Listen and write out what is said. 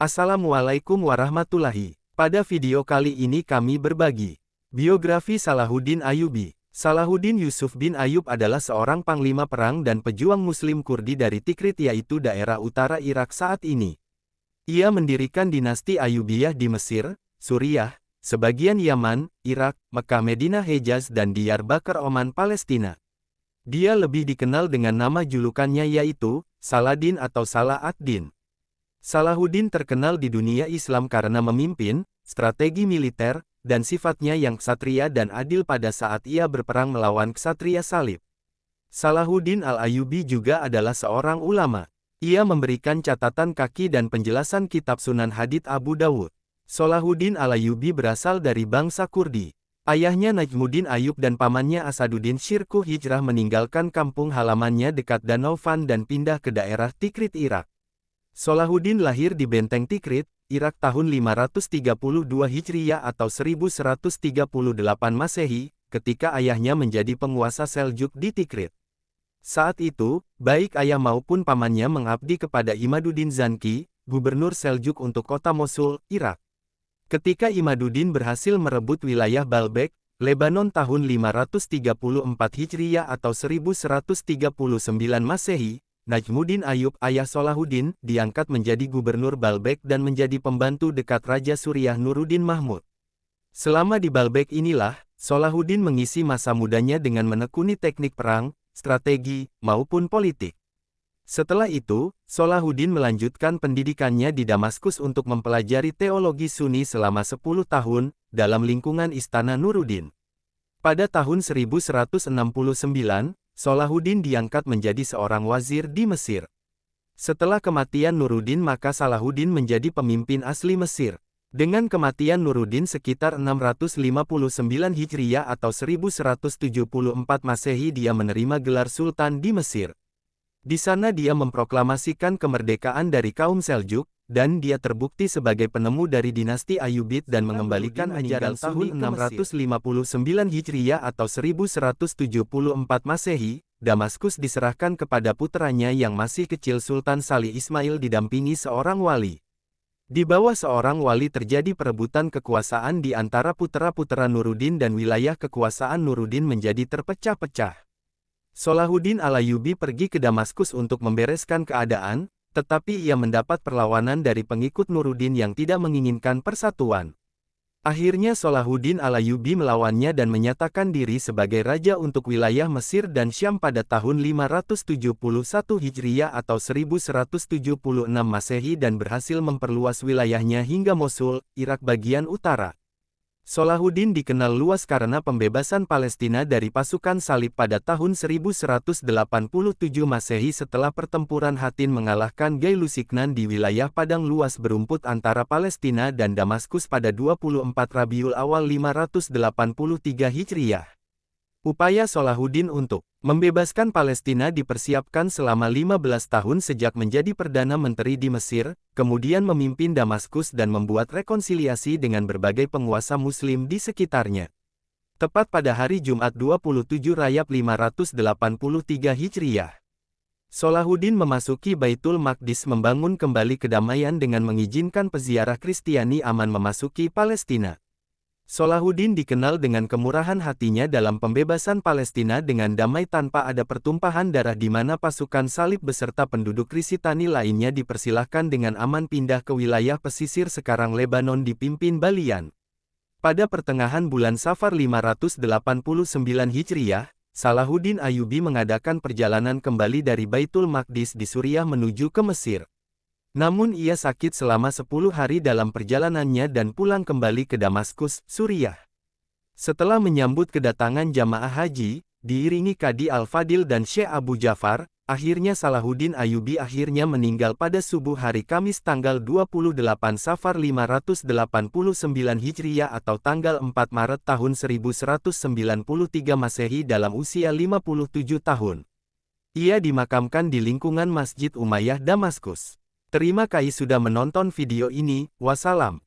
Assalamualaikum warahmatullahi. Pada video kali ini kami berbagi biografi Salahuddin Ayyubi. Salahuddin Yusuf bin Ayyub adalah seorang panglima perang dan pejuang Muslim Kurdi dari Tikrit, yaitu daerah utara Irak saat ini. Ia mendirikan dinasti Ayyubiyah di Mesir, Suriah, sebagian Yaman, Irak, Mekah, Medina, Hejaz, dan Diyarbakir, Oman, Palestina. Dia lebih dikenal dengan nama julukannya yaitu Saladin atau Salah ad-Din. Salahuddin terkenal di dunia Islam karena memimpin strategi militer dan sifatnya yang ksatria dan adil pada saat ia berperang melawan ksatria salib. Salahuddin al-Ayyubi juga adalah seorang ulama. Ia memberikan catatan kaki dan penjelasan kitab Sunan Hadits Abu Dawud. Salahuddin al-Ayyubi berasal dari bangsa Kurdi. Ayahnya Najmuddin Ayyub dan pamannya Asaduddin Syirkuh hijrah meninggalkan kampung halamannya dekat Danau Van dan pindah ke daerah Tikrit, Irak. Salahuddin lahir di Benteng Tikrit, Irak tahun 532 Hijriyah atau 1138 Masehi, ketika ayahnya menjadi penguasa Seljuk di Tikrit. Saat itu, baik ayah maupun pamannya mengabdi kepada Imaduddin Zanki, gubernur Seljuk untuk kota Mosul, Irak. Ketika Imaduddin berhasil merebut wilayah Baalbek, Lebanon tahun 534 Hijriyah atau 1139 Masehi, Najmuddin Ayyub, ayah Salahuddin, diangkat menjadi gubernur Baalbek dan menjadi pembantu dekat Raja Suriah Nuruddin Mahmud. Selama di Baalbek inilah, Salahuddin mengisi masa mudanya dengan menekuni teknik perang, strategi, maupun politik. Setelah itu, Salahuddin melanjutkan pendidikannya di Damaskus untuk mempelajari teologi Sunni selama 10 tahun, dalam lingkungan Istana Nuruddin. Pada tahun 1169, Salahuddin diangkat menjadi seorang wazir di Mesir. Setelah kematian Nuruddin maka Salahuddin menjadi pemimpin asli Mesir. Dengan kematian Nuruddin sekitar 659 Hijriyah atau 1174 Masehi dia menerima gelar Sultan di Mesir. Di sana dia memproklamasikan kemerdekaan dari kaum Seljuk, dan dia terbukti sebagai penemu dari dinasti Ayyubid dan mengembalikan ajaran tahun 659 Hijriyah atau 1174 Masehi. Damaskus diserahkan kepada putranya yang masih kecil Sultan Salih Ismail didampingi seorang wali. Di bawah seorang wali terjadi perebutan kekuasaan di antara putra-putra Nuruddin dan wilayah kekuasaan Nuruddin menjadi terpecah-pecah. Salahuddin al-Ayyubi pergi ke Damaskus untuk membereskan keadaan, tetapi ia mendapat perlawanan dari pengikut Nuruddin yang tidak menginginkan persatuan. Akhirnya Salahuddin al-Ayyubi melawannya dan menyatakan diri sebagai raja untuk wilayah Mesir dan Syam pada tahun 571 Hijriyah atau 1176 Masehi dan berhasil memperluas wilayahnya hingga Mosul, Irak bagian utara. Salahuddin dikenal luas karena pembebasan Palestina dari pasukan salib pada tahun 1187 Masehi setelah pertempuran Hattin mengalahkan Gailusiknan di wilayah padang luas berumput antara Palestina dan Damaskus pada 24 Rabiul Awal 583 Hijriyah. Upaya Salahuddin untuk membebaskan Palestina dipersiapkan selama 15 tahun sejak menjadi Perdana Menteri di Mesir, kemudian memimpin Damaskus dan membuat rekonsiliasi dengan berbagai penguasa Muslim di sekitarnya. Tepat pada hari Jumat 27 Rajab 583 Hijriyah, Salahuddin memasuki Baitul Maqdis membangun kembali kedamaian dengan mengizinkan peziarah Kristiani aman memasuki Palestina. Salahuddin dikenal dengan kemurahan hatinya dalam pembebasan Palestina dengan damai tanpa ada pertumpahan darah di mana pasukan salib beserta penduduk Kristani lainnya dipersilahkan dengan aman pindah ke wilayah pesisir sekarang Lebanon dipimpin Balian. Pada pertengahan bulan Safar 589 Hijriyah, Salahuddin Ayyubi mengadakan perjalanan kembali dari Baitul Maqdis di Suriah menuju ke Mesir. Namun ia sakit selama 10 hari dalam perjalanannya dan pulang kembali ke Damaskus, Suriah. Setelah menyambut kedatangan jamaah haji, diiringi Qadi Al-Fadil dan Syekh Abu Ja'far, akhirnya Salahuddin Ayyubi akhirnya meninggal pada subuh hari Kamis tanggal 28 Safar 589 Hijriyah atau tanggal 4 Maret tahun 1193 Masehi dalam usia 57 tahun. Ia dimakamkan di lingkungan Masjid Umayyah Damaskus. Terima kasih sudah menonton video ini, wassalam.